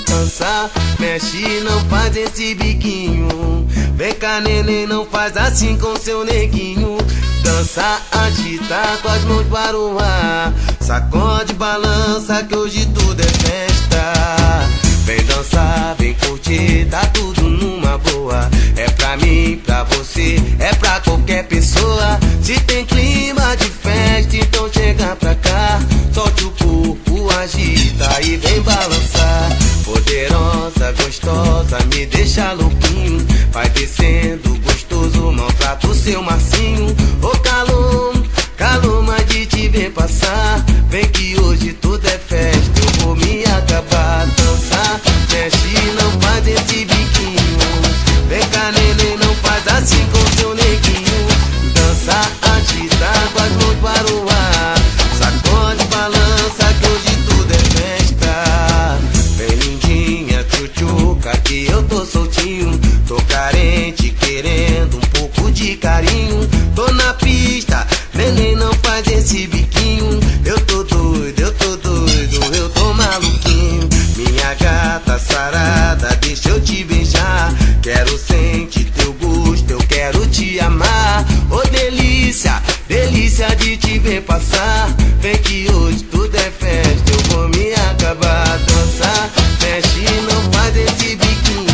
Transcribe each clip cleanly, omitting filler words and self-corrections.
Dança, mexe, não faz esse biquinho. Vem cá, neném, não faz assim com seu neguinho. Dança, agita com as mãos para o ar. Sacode, balança que hoje tudo é festa. Vem dançar, vem curtir, tá tudo numa boa. É pra mim, pra você, é pra qualquer pessoa. Se tem clima de festa, então chega pra cá. Solte o corpo, agita e vem balançar. Poderosa, gostosa, me deixa louquinho. Vai descendo, gostoso, maltrata o seu Marcinho. Ô caloma de te ver passar. Vem que hoje tudo é festa, eu vou me acabar. Dançar, mexe, não faz esse biquinho. Vem cá, neném, não faz assim com seu neguinho. Dançar, agita com as mãos para o ar. Sacode, balança que hoje tudo é festa. Vem lindinha, tchutchuca, que eu tô soltinho. Tô carente, querendo um pouco de carinho. Tô na pista, neném, não faz esse biquinho. Eu tô doido, eu tô maluquinho. Minha gata sarada, deixa eu te beijar. Quero sentir teu gosto, eu quero te amar. Ô delícia, delícia de te ver passar. Vem que hoje tudo é festa, eu vou me acabar. Dançar, mexe, não faz esse biquinho.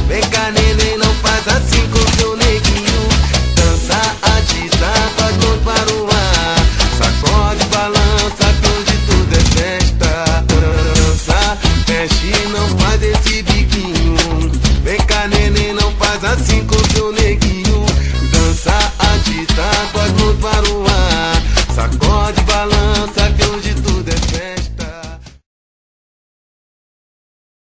Vem cá, neném, não faz assim com seu neguinho. Dançar, agita com as mãos para o ar. Sacode, balança que hoje tudo é festa. Dançar, mexe, não faz esse biquinho. Vem cá, neném, não faz assim com seu neguinho.